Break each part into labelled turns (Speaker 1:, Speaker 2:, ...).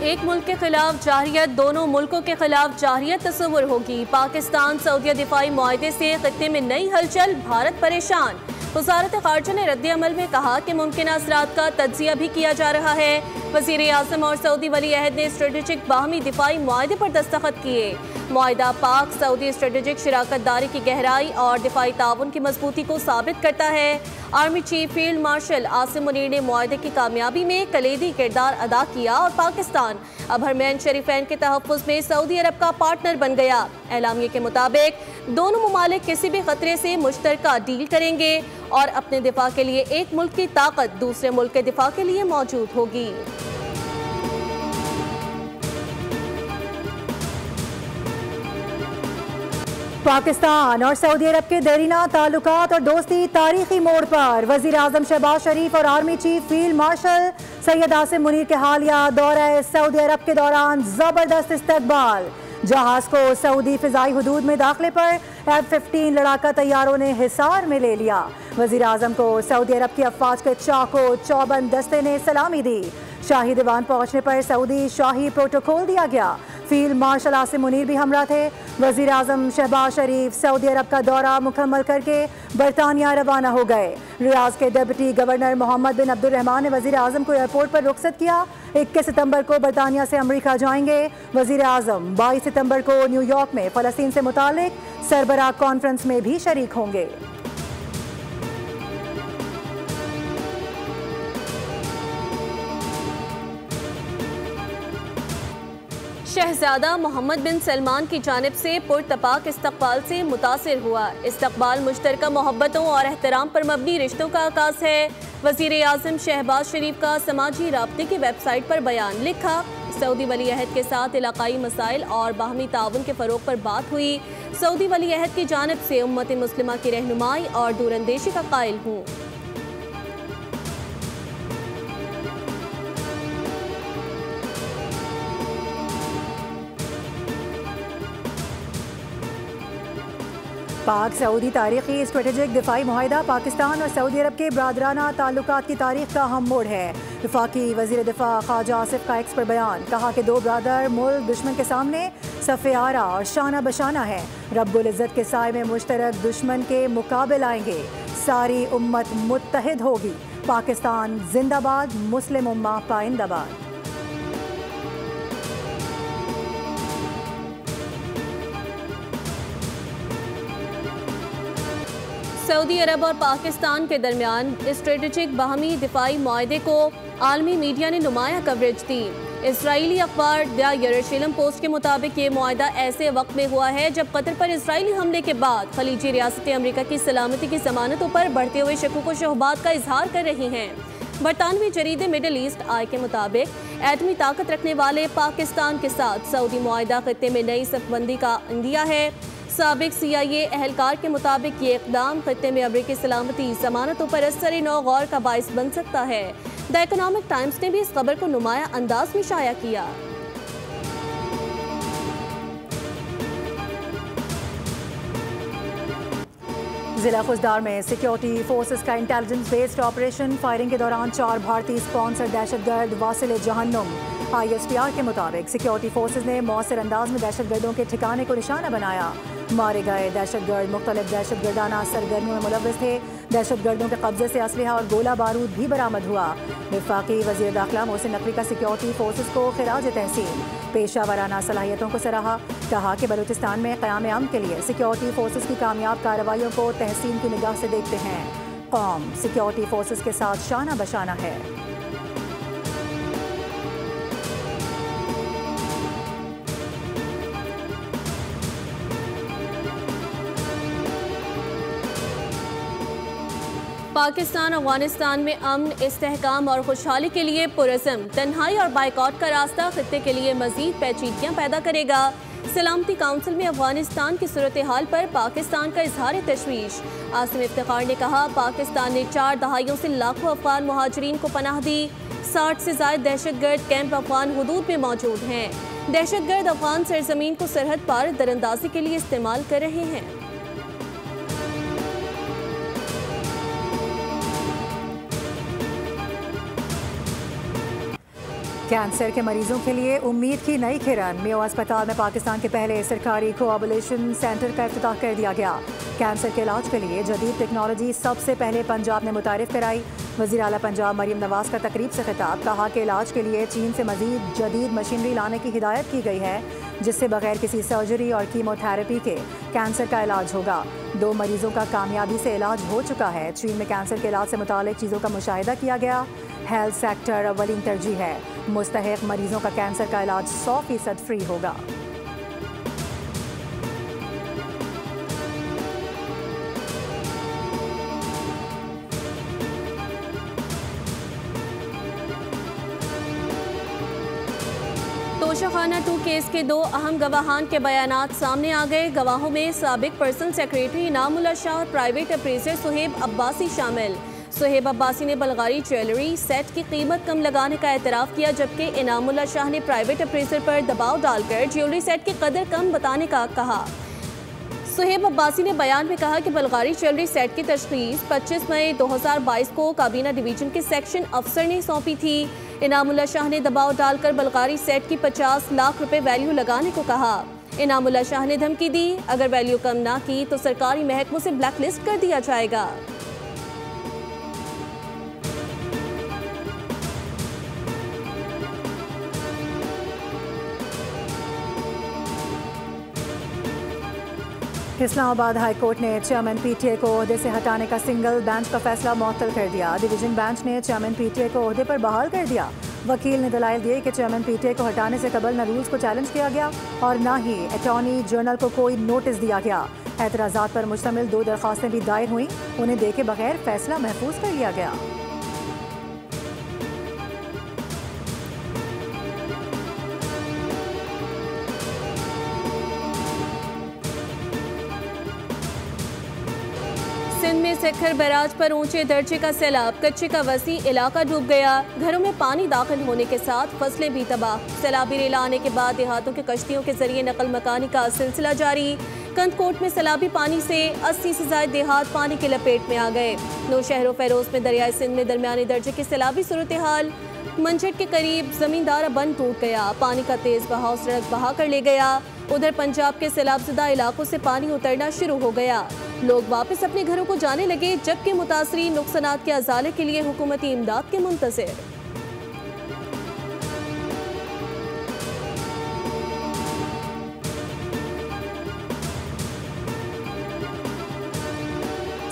Speaker 1: एक मुल्क के खिलाफ जाहिरियत दोनों मुल्कों के खिलाफ जाहिरियत तस्वुर होगी। पाकिस्तान सऊदी दिफाई मुआहदे से खित्ते में नई हलचल, भारत परेशान। वज़ारत ख़ारजा ने रद्द अमल में कहा कि मुमकिन असरात का तज्जिया भी किया जा रहा है। वज़ीर आज़म और सऊदी वली अहद ने स्ट्रेटेजिक बाहमी दिफाई मुआहदे पर दस्तखत किए। मुआहदा पाक सऊदी स्ट्रेटेजिक शराकत दारी की गहराई और दिफाई ताउन की मजबूती को साबित करता है। Army chief field marshal Asim Munir ने मुआहदे की कामयाबी में कलीदी किरदार अदा किया और पाकिस्तान अब हरमैन शरीफैन के तहफ़्फ़ुज़ में सऊदी अरब का पार्टनर बन गया। एलामिया के मुताबिक दोनों ममालिक किसी भी खतरे से मुश्तरका डील करेंगे और अपने दिफा के लिए एक मुल्क की ताकत दूसरे मुल्क के दिफा के लिए मौजूद होगी।
Speaker 2: पाकिस्तान और सऊदी अरब के देरीना ताल्लुकात और दोस्ती तारीखी मोड़ पर। वज़ीर आज़म शहबाज शरीफ और army chief field marshal Syed Asim Munir के हालिया दौरा सऊदी अरब के दौरान जबरदस्त इस्तकबाल। जहाज को सऊदी फिजाई हदूद में दाखिले पर F-15 लड़ाका तैयारों ने हिसार में ले लिया। वज़ीर आज़म को सऊदी अरब की अफवाज के चाको चौबंद दस्ते ने सलामी दी। शाही दीवान पहुंचने पर सऊदी शाही प्रोटोकॉल दिया गया। फील्ड मार्शल आसिम मुनीर भी हमरा थे। वज़ीर आज़म शहबाज शरीफ सऊदी अरब का दौरा मुकम्मल करके बरतानिया रवाना हो गए। रियाज के डिप्टी गवर्नर मोहम्मद बिन अब्दुर्रहमान ने वज़ीर आज़म को एयरपोर्ट पर रुखसत किया। 21 सितंबर को बरतानिया से अमरीका जाएंगे। वज़ीर आज़म 22 सितंबर को न्यूयॉर्क में फ़लस्तीन से मुतालिक सरबराह कॉन्फ्रेंस में भी शरीक होंगे।
Speaker 1: शहजादा मोहम्मद बिन सलमान की जानिब से पुरतपाक इस्तकबाल से मुतासिर हुआ। इस्तकबाल मुश्तरका मोहब्बतों और एहतराम पर मबनी रिश्तों का आगाज है। वज़ीर आज़म शहबाज शरीफ का समाजी राब्ते की वेबसाइट पर बयान लिखा। सऊदी वली अहद के साथ इलाकाई मसाइल और बाहमी ताउन के फ़रोग पर बात हुई। सऊदी वली अहद की जानिब से उम्मत मुस्लिमा की रहनुमाई और दूरअंदेशी का कायल हूँ।
Speaker 2: पाक सऊदी तारीखी स्ट्रेटेजिक दिफाई मुआहदा पाकिस्तान और सऊदी अरब के बरादराना ताल्लुकात की तारीख का अहम मोड़ है। वफाकी वज़ीर दिफा ख्वाजा आसिफ का एक्स पर बयान, कहा कि दो बरादर मुल्क दुश्मन के सामने सफ़े आरा और शाना बशाना है। रब्बुल इज़्ज़त के साए में मुश्तरक दुश्मन के मुकाबले आएंगे। सारी उम्मत मुत्तहिद होगी। पाकिस्तान जिंदाबाद, मुस्लिम उम्मा पाइंदाबाद।
Speaker 1: सऊदी अरब और पाकिस्तान के दरमियान स्ट्रेटेजिक बाहमी दिफाई मुआहदे को आलमी मीडिया ने नुमाया कवरेज दी। इसराइली अखबार द यरूशलेम पोस्ट के मुताबिक ये मुआहदा ऐसे वक्त में हुआ है जब कतर पर इसराइली हमले के बाद खलीजी रियासतें अमरीका की सलामती की जमानतों पर बढ़ते हुए शकूक व शुबहात का इजहार कर रही हैं। बरतानवी जरीदे मिडल ईस्ट आई के मुताबिक एटमी ताकत रखने वाले पाकिस्तान के साथ सऊदी मुआहदा खित्ते में नई सफबंदी का इंदिया है। साबिक CIA अहलकार के मुताबिक ये इक़दाम खित्ते में अमरीकी सलामती जमानतों पर असर नौ गौर का बाइस बन सकता है। द इकोनॉमिक टाइम्स ने भी इस खबर को नुमाया अंदाज में शाया किया।
Speaker 2: जिला खुजदार में सिक्योरिटी फोर्सेस का इंटेलिजेंस बेस्ड ऑपरेशन, फायरिंग के दौरान 4 भारतीय स्पॉन्सर दहशतगर्द वासिल जहन्नुम। ISPR के मुताबिक सिक्योरिटी फोर्सेस ने मौसर अंदाज में दहशतगर्दों के ठिकाने को निशाना बनाया। मारे गए दहशतगर्द मुख्तलिफ दहशतगर्दाना सरगर्मियों में मुलव्वस थे। दहशतगर्दों के कब्जे से असलहा और गोला बारूद भी बरामद हुआ। वफाकी वज़ीर दाखिला मोहसिन नकवी का सिक्योरिटी फोर्सेस को खिराज तहसीन, पेशावराना सलाहियतों को सराहा। कहा कि बलूचिस्तान में क़याम अमन के लिए सिक्योरिटी फोर्सेस की कामयाब कार्रवाइयों को तहसीन की निगाह से देखते हैं। कौम सिक्योरिटी फोर्सेस के साथ शाना बशाना है।
Speaker 1: पाकिस्तान अफगानिस्तान में अमन, इस्तेहकाम और खुशहाली के लिए पुरज़्म तन्हाई और बाइकॉट का रास्ता खित्ते के लिए मज़ीद पेचीदगियाँ पैदा करेगा। सलामती काउंसिल में अफगानिस्तान की सूरत हाल पर पाकिस्तान का इजहार तशवीश। आसिम इफ्तिखार ने कहा, पाकिस्तान ने 4 दहाइयों से लाखों अफगान मुहाजिरीन को पनाह दी। 60 से ज़ायद दहशतगर्द कैंप अफगान हुदूद में मौजूद हैं। दहशतगर्द अफगान सरजमीन को सरहद पार दरअंदाजी के लिए इस्तेमाल कर रहे हैं।
Speaker 2: कैंसर के मरीजों के लिए उम्मीद की नई किरण। मेयो अस्पताल में पाकिस्तान के पहले सरकारी कोआबुलेशन सेंटर का इफ्तिताह कर दिया गया। कैंसर के इलाज के लिए जदीद टेक्नोलॉजी सबसे पहले पंजाब ने मुतारिफ कराई। वज़ीर आला पंजाब मरियम नवाज का तकरीब से खिताब, कहा कि इलाज के लिए चीन से मजीद जदीद मशीनरी लाने की हिदायत की गई है, जिससे बगैर किसी सर्जरी और कीमोथेरेपी के कैंसर का इलाज होगा। 2 मरीजों का कामयाबी से इलाज हो चुका है। चीन में कैंसर के इलाज से मुतालिक चीज़ों का मुशाहिदा किया गया। हेल्थ सेक्टर अव्वलीन तरजीह है। मुस्तहिक मरीजों का कैंसर का इलाज 100% फ्री होगा।
Speaker 1: तोशाखाना 2 केस के 2 अहम गवाहान के बयानात सामने आ गए। गवाहों में साबिक पर्सनल सेक्रेटरी इनामुल्लाह शाह और प्राइवेट अप्रेजर सुहेब अब्बासी शामिल। सुहेब अब्बासी ने बलगारी ज्वेलरी सेट की कीमत कम लगाने का एतराफ़ किया, जबकि इनामुल्लाह शाह ने प्राइवेट अप्रेजर पर दबाव डालकर ज्वेलरी सेट की कदर कम बताने का कहा। सुहेब अब्बासी ने बयान में कहा कि बलगारी ज्वेलरी सेट की तशखीस 25 मई 2022 को काबीना डिवीजन के सेक्शन अफसर ने सौंपी थी। इनामुल्लाह शाह ने दबाव डालकर बलगारी सेट की 50 लाख रुपए वैल्यू लगाने को कहा। इनामुल्लाह शाह ने धमकी दी, अगर वैल्यू कम ना की तो सरकारी महकमों से ब्लैकलिस्ट कर दिया जाएगा।
Speaker 2: इस्लामाबाद हाई कोर्ट ने चेयरमैन पीटीए को ओहदे से हटाने का सिंगल बेंच का फैसला मुअत्तल कर दिया। डिवीजन बेंच ने चेयरमैन पीटीए को ओहदे पर बहाल कर दिया। वकील ने दलाइल दिए कि चेयरमैन पीटीए को हटाने से कबल न रूल्स को चैलेंज किया गया और न ही अटॉर्नी जनरल को कोई नोटिस दिया गया। एतराज़ात पर मुश्तमिल 2 दरख्वास्तें भी दायर हुई, उन्हें देखे बगैर फैसला महफूज कर लिया गया।
Speaker 1: सिंध में सेखर बैराज पर ऊंचे दर्जे का सैलाब, कच्चे का वसी इलाका डूब गया। घरों में पानी दाखिल होने के साथ फसलें भी तबाह। सैलाबी रेला आने के बाद देहातों के कश्तियों के जरिए नकल मकानी का सिलसिला जारी। कंदकोट में सैलाबी पानी से 80 से ज्यादा देहात पानी की लपेट में आ गए। नौशहर फेरोज में दरियाई सिंध में दरमियानी दर्जे की सैलाबी सूरत हाल। मंझट के करीब जमींदारा बंद टूट गया, पानी का तेज बहाव सड़क बहा कर ले गया। उधर पंजाब के सैलाबज़दा इलाकों से पानी उतरना शुरू हो गया। लोग वापस अपने घरों को जाने लगे, जबकि मुतासरीन नुकसानात के अजाले के लिए हुकूमती इमदाद के मुंतज़िर।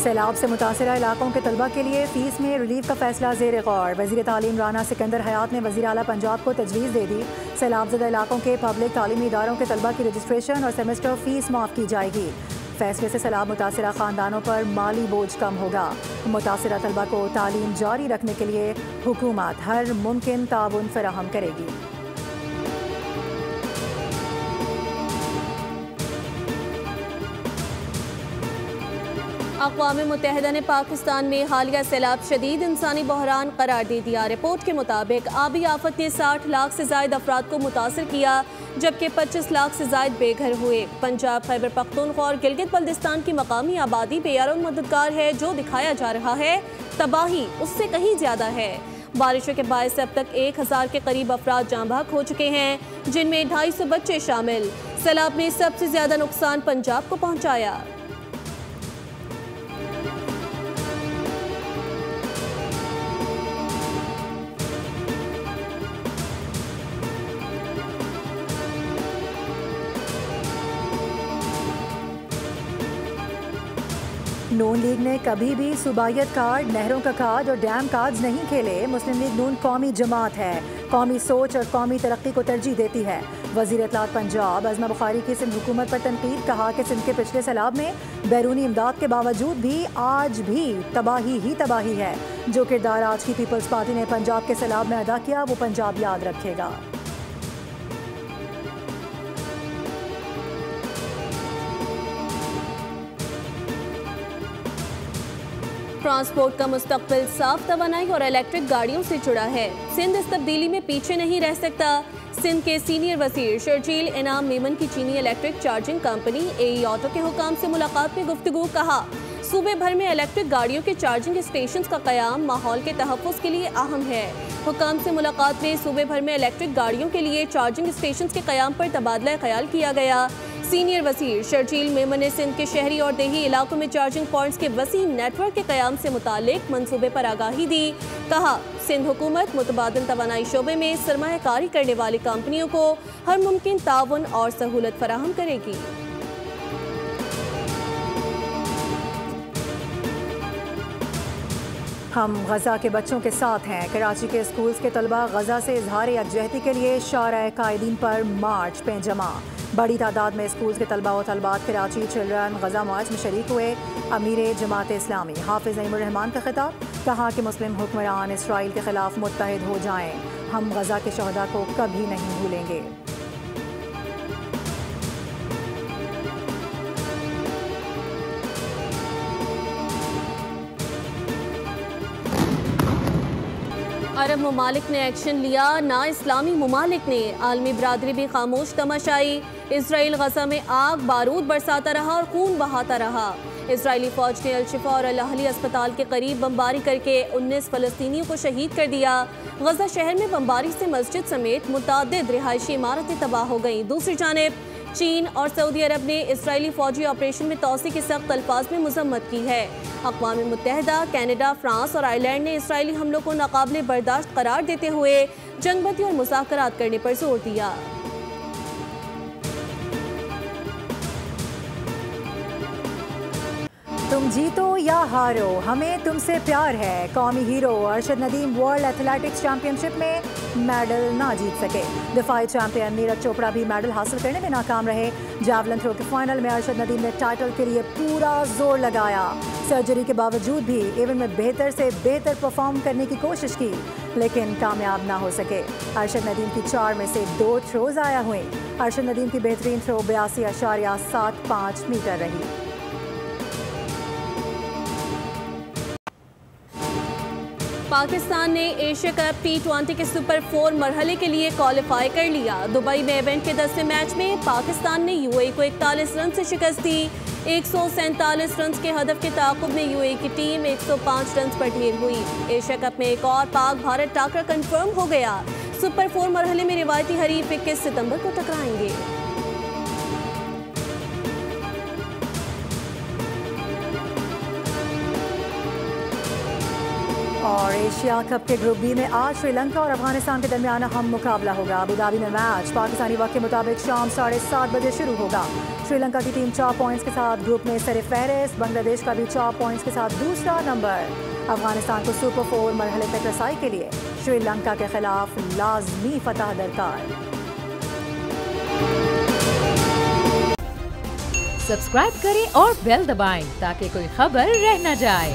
Speaker 2: सैलाब से मुतासरा इलाकों के तलबा के लिए फ़ीस में रिलीफ का फैसला ज़ेर गौर। वज़ीर तालीम राना सिकंदर हयात ने वज़ीर आला पंजाब को तजवीज़ दे दी। सैलाबज़दा इलाकों के पब्लिक तालीमी इदारों के तलबा की रजिस्ट्रेशन और सेमेस्टर फ़ीस माफ़ की जाएगी। फैसले से सैलाब मुतासरा ख़ानदानों पर माली बोझ कम होगा। मुतासरा तलबा को तालीम जारी रखने के लिए हुकूमत हर मुमकिन ताउन फराहम करेगी।
Speaker 1: अक़वाम मुत्तहिदा ने पाकिस्तान में हालिया सैलाब शदीद इंसानी बहरान करार दे दिया। रिपोर्ट के मुताबिक आबी आफत ने 60 लाख से ज्यादा अफराद को मुतासर किया, जबकि 25 लाख से ज्यादा बेघर हुए। पंजाब, खैबर पख्तूनख्वा और गिलगित बल्तिस्तान की मकामी आबादी बेयारून मददगार है। जो दिखाया जा रहा है तबाही उससे कहीं ज्यादा है। बारिशों के बायस अब तक 1000 के करीब अफराद जाँ बहक हो चुके हैं, जिनमें 250 बच्चे शामिल। सैलाब ने सबसे ज्यादा नुकसान पंजाब को पहुँचाया।
Speaker 2: नून लीग ने कभी भी सूबायत कार्ड, नहरों का कार्ड और डैम कार्ड्स नहीं खेले। मुस्लिम लीग नून कौमी जमात है, कौमी सोच और कौमी तरक्की को तरजीह देती है। वज़ीर इत्तलात पंजाब अज़मा बुखारी की सिंध हुकूमत पर तनकीद, कहा कि सिंध के पिछले सैलाब में बैरूनी इमदाद के बावजूद भी आज भी तबाही ही तबाही है। जो किरदार आज की पीपल्स पार्टी ने पंजाब के सैलाब में अदा किया, वो पंजाब याद रखेगा।
Speaker 1: ट्रांसपोर्ट का मुस्तकबिल साफ तवानाई और इलेक्ट्रिक गाड़ियों से जुड़ा है। सिंध इस तब्दीली में पीछे नहीं रह सकता। सिंध के सीनियर वज़ीर शर्जील इनाम मेमन की चीनी इलेक्ट्रिक चार्जिंग कंपनी एई ऑटो के हुकाम से मुलाकात में गुफ्तगू, कहा सूबे भर में इलेक्ट्रिक गाड़ियों के चार्जिंग स्टेशन का क़याम माहौल के तहफ़्फ़ुज़ के लिए अहम है। हुकाम से मुलाकात में सूबे भर में इलेक्ट्रिक गाड़ियों के लिए चार्जिंग स्टेशन के क़याम पर तबादला ख्याल किया गया। सीनियर वज़ीर शर्जील मेमन ने सिंध के शहरी और देही इलाकों में चार्जिंग पॉइंट्स के वसी नेटवर्क के क़याम से मुतालिक मंसूबे पर आगाही दी। कहा, सिंध हुकूमत मुतबादिल तवानाई शोबे में सरमायाकारी करने वाली कंपनियों को हर मुमकिन ताउन और सहूलत फराहम करेगी।
Speaker 2: हम गजा के बच्चों के साथ हैं। कराची के स्कूल्स के तलबा गजा से इजहार यकजहती के लिए शारा कायदीन पर मार्च पे जमा। बड़ी तादाद में स्कूल्स के तलबा व तलबात कराची चिल्ड्रन गजा मार्च में शरीक हुए। अमीर जमात इस्लामी हाफिज नईमुर रहमान का खिताब, कहा कि मुस्लिम हुक्मरान इसराइल के खिलाफ मुत्तहिद हो जाएं। हम गजा के शहदा को कभी नहीं भूलेंगे।
Speaker 1: अरब ममालिक ने एक्शन लिया, ना इस्लामी ममालिक ने। आलमी बरादरी भी खामोश तमाशाई। इसराइल गजा में आग बारूद बरसाता रहा और खून बहाता रहा। इसराइली फौज ने अल-शिफा और अल-अहली अस्पताल के करीब बमबारी करके 19 फ़लस्तीनियों को शहीद कर दिया। गजा शहर में बमबारी से मस्जिद समेत मुतअद्दिद रिहायशी इमारतें तबाह हो गईं। दूसरी जानिब चीन और सऊदी अरब ने इसराइली फौजी ऑपरेशन में तौसी की सख्त अल्फाज में मजम्मत की है। अक़वाम मुत्तहिदा, कैनेडा, फ्रांस और आयरलैंड ने इसराइली हमलों को नाकाबिले बर्दाश्त करार देते हुए जंगबंदी और मुज़ाकरात करने पर जोर दिया।
Speaker 2: तुम जीतो या हारो, हमें तुमसे प्यार है। कौमी hero Arshad Nadeem world athletics championship में मेडल ना जीत सके। दिफाई चैंपियन नीरज चोपड़ा भी मेडल हासिल करने में नाकाम रहे। जैवलिन थ्रो के फाइनल में अरशद नदीम ने टाइटल के लिए पूरा जोर लगाया। सर्जरी के बावजूद भी इवेंट में बेहतर से बेहतर परफॉर्म करने की कोशिश की, लेकिन कामयाब ना हो सके। अरशद नदीम की 4 में से 2 थ्रो ज़ाया हुए। अरशद नदीम की बेहतरीन थ्रो 82.75 मीटर रही।
Speaker 1: पाकिस्तान ने एशिया कप T20 के सुपर 4 मरहले के लिए क्वालिफाई कर लिया। दुबई में इवेंट के 10वें मैच में पाकिस्तान ने यूएई को 41 रन से शिकस्त दी। 147 रन के हदफ के ताक़ुब में यूएई की टीम 105 रन पर ढेर हुई। एशिया कप में एक और पाक भारत टाकरा कंफर्म हो गया। सुपर 4 मरहले में रिवायती हरीफ 21 सितंबर को टकराएंगे।
Speaker 2: और एशिया कप के ग्रुप बी में आज श्रीलंका और अफगानिस्तान के दरमियान अहम मुकाबला होगा। अबू धाबी में मैच पाकिस्तानी वक्त के मुताबिक शाम 7:30 बजे शुरू होगा। श्रीलंका की टीम 4 पॉइंट्स के साथ ग्रुप में सरफहरिस्त, बांग्लादेश का भी 4 पॉइंट्स के साथ दूसरा नंबर। अफगानिस्तान को सुपर 4 मरहले तक रसाई के लिए श्रीलंका के खिलाफ लाजमी फतह दरकार।
Speaker 3: सब्सक्राइब करें और बेल दबाएं ताकि कोई खबर रह न जाए।